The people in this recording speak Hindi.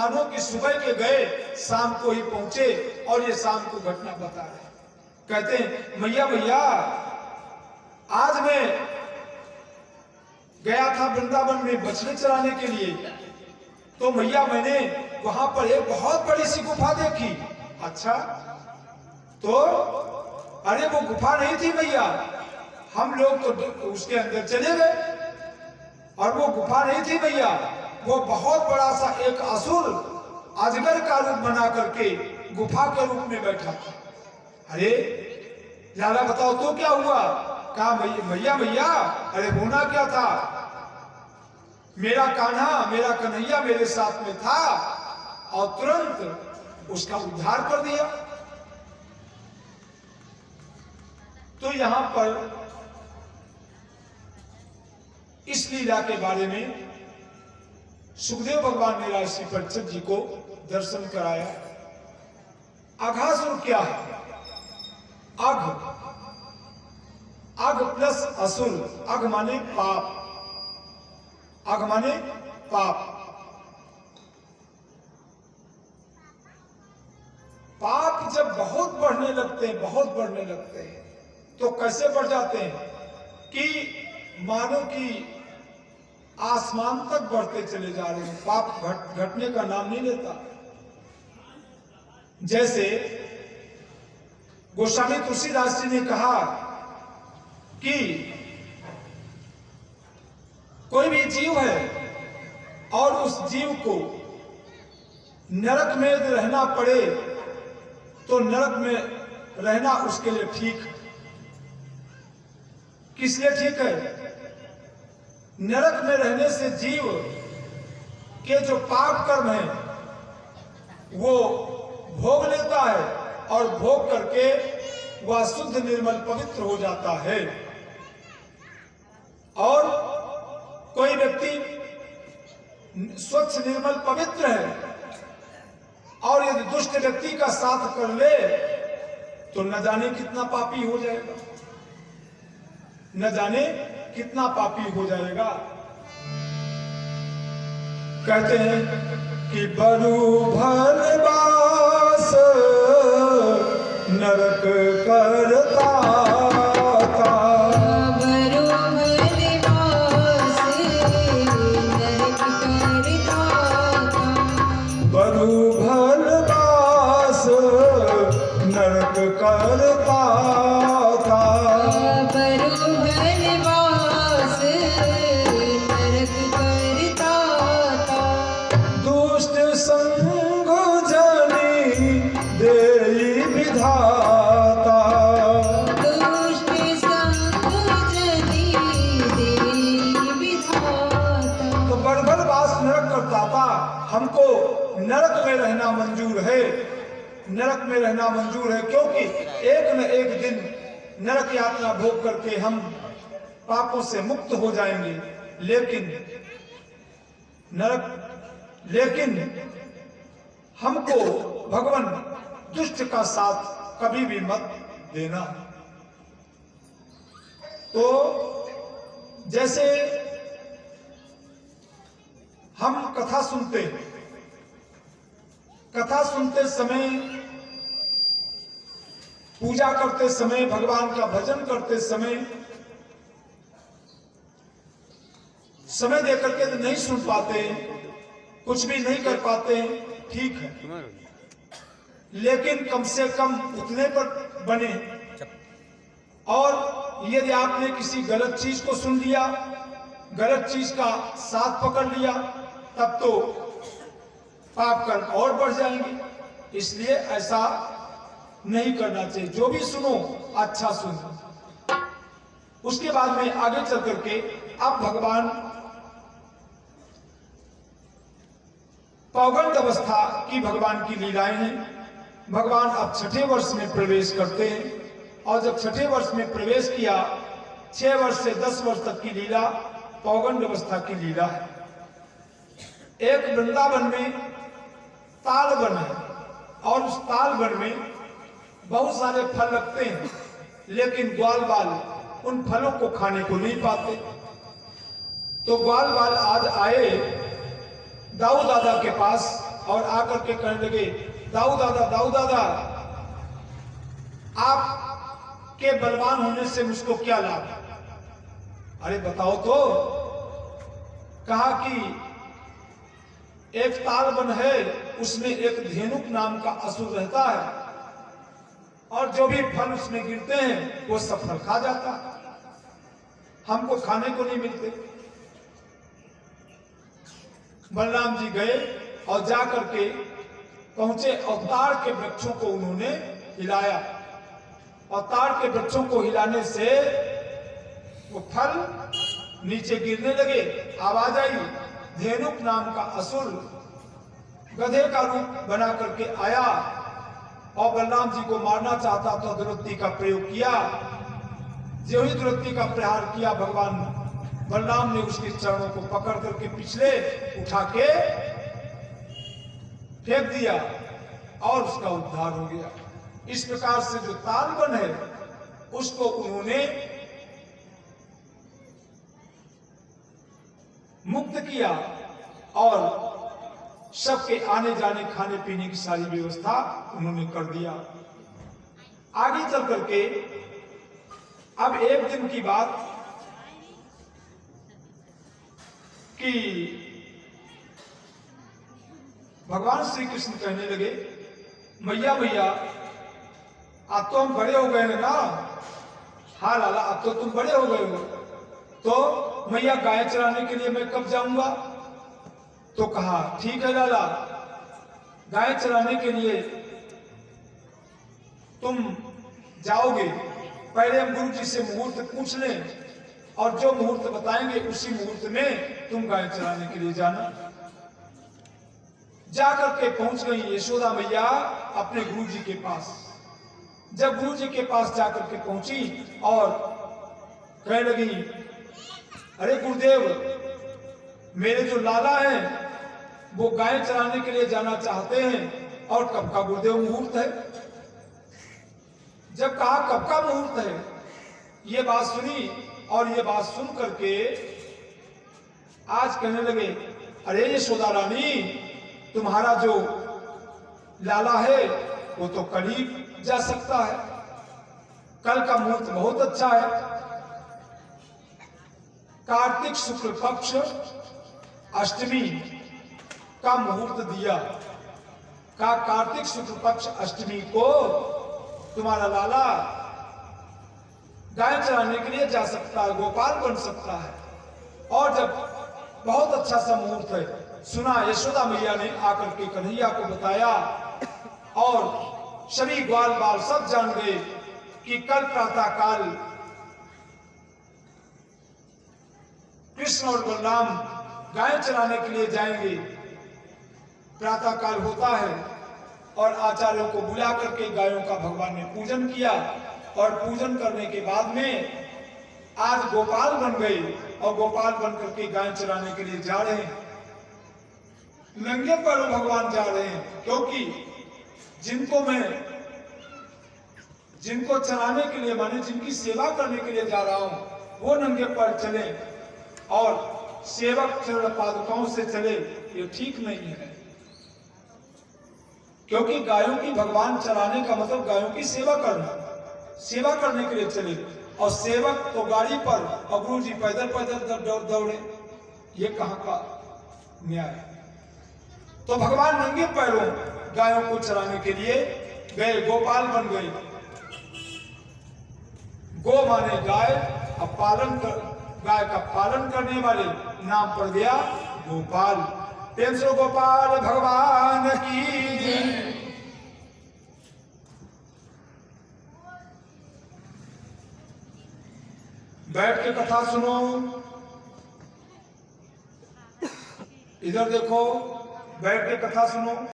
मानो कि सुबह के गए शाम को ही पहुंचे और ये शाम को घटना बता रहे। कहते हैं मैया भैया आज मैं गया था वृंदावन में बछड़े चराने के लिए, तो मैया मैंने वहां पर एक बहुत बड़ी सी गुफा देखी। अच्छा, तो अरे वो गुफा नहीं थी भैया, हम लोग तो उसके अंदर चले गए और वो गुफा नहीं थी भैया, वो बहुत बड़ा सा एक असुर अजगर का रूप बना करके गुफा के रूप में बैठा था। अरे लाला बताओ तो क्या हुआ? कहा भैया भैया अरे होना क्या था, मेरा कान्हा मेरा कन्हैया मेरे साथ में था और तुरंत उसका उद्धार कर दिया। तो यहां पर इस लीला के बारे में सुखदेव भगवान ने ऋषि परीक्षित जी को दर्शन कराया। अघासुर क्या है? अघ, अघ प्लस असुर, अघ माने पाप, अघ माने पाप। पाप जब बहुत बढ़ने लगते हैं, बहुत बढ़ने लगते हैं, तो कैसे बढ़ जाते हैं कि मानो कि आसमान तक बढ़ते चले जा रहे हैं, पाप घटने का नाम नहीं लेता। जैसे गोस्वामी तुलसीदास जी ने कहा कि कोई भी जीव है और उस जीव को नरक में रहना पड़े तो नरक में रहना उसके लिए ठीक। किस लिए ठीक है? नरक में रहने से जीव के जो पाप कर्म है वो भोग लेता है और भोग करके वह शुद्ध निर्मल पवित्र हो जाता है। और कोई व्यक्ति स्वच्छ निर्मल पवित्र है और यदि दुष्ट व्यक्ति का साथ कर ले तो न जाने कितना पापी हो जाएगा, न जाने कितना पापी हो जाएगा। कहते हैं कि बरु भरवास नरक करता था, बरु भरवास नरक करता था, बरु भरवास नरक करता था, बरु भरवास नरक करता था, दुष्ट संग जनी देई विधाता, दुष्ट संग जनी देई विधाता। तो बरबरवास नरक करता था। हमको नरक में रहना मंजूर है, नरक में रहना मंजूर है, क्योंकि एक न एक दिन नरक यातना भोग करके हम पापों से मुक्त हो जाएंगे। लेकिन हमको भगवान दुष्ट का साथ कभी भी मत देना। तो जैसे हम कथा सुनते हैं, कथा सुनते समय, पूजा करते समय, भगवान का भजन करते समय समय देकर के नहीं सुन पाते, कुछ भी नहीं कर पाते, ठीक है, लेकिन कम से कम उतने पर बने। और यदि आपने किसी गलत चीज को सुन लिया, गलत चीज का साथ पकड़ लिया, तब तो पाप कर्म और बढ़ जाएंगे। इसलिए ऐसा नहीं करना चाहिए। जो भी सुनो अच्छा सुनो। उसके बाद में आगे चल करके अब भगवान पौगंड अवस्था की भगवान की लीलाएं हैं। भगवान अब छठे वर्ष में प्रवेश करते हैं और जब छठे वर्ष में प्रवेश किया, 6 वर्ष से 10 वर्ष तक की लीला पौगंड अवस्था की लीला है। एक वृंदावन में ताल वन है और उस ताल वन में बहुत सारे फल लगते हैं, लेकिन ग्वाल बाल उन फलों को खाने को नहीं पाते। तो ग्वाल बाल आज आए दाऊ दादा के पास और आकर के कहने लगे, दाऊ दादा, आप के बलवान होने से मुझको क्या लाभ? अरे बताओ तो। कहा कि एक तालबन है, उसमें एक धेनुक नाम का असुर रहता है, और जो भी फल उसमें गिरते हैं वो सब फल खा जाता है, हमको खाने को नहीं मिलते। बलराम जी गए और जा करके पहुंचे और ताड़ के वृक्षों को उन्होंने हिलाया, और ताड़ के वृक्षों को हिलाने से वो फल नीचे गिरने लगे। आवाज आई, धेनुक नाम का असुर गधे का रूप बना करके आया और बलराम जी को मारना चाहता तो द्रौपदी का प्रयोग किया। जो ही द्रौपदी का प्रहार किया, भगवान बलराम ने उसके चरणों को पकड़ करके पिछले उठा के फेंक दिया और उसका उद्धार हो गया। इस प्रकार से जो तालबन है उसको उन्होंने मुक्त किया और सबके आने जाने खाने पीने की सारी व्यवस्था उन्होंने कर दिया। आगे चल करके अब एक दिन की बात कि भगवान श्री कृष्ण कहने लगे, मैया अब तो हम बड़े हो गए हैं ना। हाँ लाला, अब तो तुम बड़े हो गए हो, तो मैया गाय चराने के लिए मैं कब जाऊंगा? तो कहा ठीक है लाला, गाय चराने के लिए तुम जाओगे, पहले हम गुरु जी से मुहूर्त पूछ लें और जो मुहूर्त बताएंगे उसी मुहूर्त में तुम गाय चराने के लिए जाना। जाकर के पहुंच गई यशोदा मैया अपने गुरु जी के पास। जब गुरु जी के पास जाकर के पहुंची और कहने लगी, अरे गुरुदेव, मेरे जो लाला हैं वो गाय चराने के लिए जाना चाहते हैं, और कब का गुरुदेव मुहूर्त है? जब कहा कब का मुहूर्त है, ये बात सुनी और ये बात सुन करके आज कहने लगे, अरे यशोदा रानी, तुम्हारा जो लाला है वो तो कल ही जा सकता है, कल का मुहूर्त बहुत अच्छा है। कार्तिक शुक्ल पक्ष अष्टमी का मुहूर्त दिया। का कार्तिक शुक्ल पक्ष अष्टमी को तुम्हारा लाला गाय चराने के लिए जा सकता है, गोपाल बन सकता है। और जब बहुत अच्छा सा मुहूर्त है, सुना, यशोदा मैया ने आकर के कन्हैया को बताया और सभी ग्वाल बाल सब जान गए कि कल प्रातः काल कृष्ण और बलराम गाय चराने के लिए जाएंगे। प्रातः काल होता है और आचार्यों को बुला करके गायों का भगवान ने पूजन किया, और पूजन करने के बाद में आज गोपाल बन गए और गोपाल बन करके गाय चराने के लिए जा रहे हैं। नंगे पैरों भगवान जा रहे हैं, क्योंकि जिनको चराने के लिए, माने जिनकी सेवा करने के लिए जा रहा हूं, वो नंगे पैर चले और सेवक चरण पादुकाओं से चले, ये ठीक नहीं है। क्योंकि गायों की भगवान चराने का मतलब गायों की सेवा करना, सेवा करने के लिए चले, और सेवक तो गाड़ी पर और गुरु जी पैदल पैदल दौड़े, ये कहां का न्याय है? तो भगवान नंगे पैरों गायों को चराने के लिए गए, गोपाल बन गए। गो माने गाय, अब गाय का पालन करने वाले नाम पड़ गया गोपाल। पेंसो गोपाल भगवान की जय। बैठ के कथा सुनो, इधर देखो, बैठ के कथा सुनो।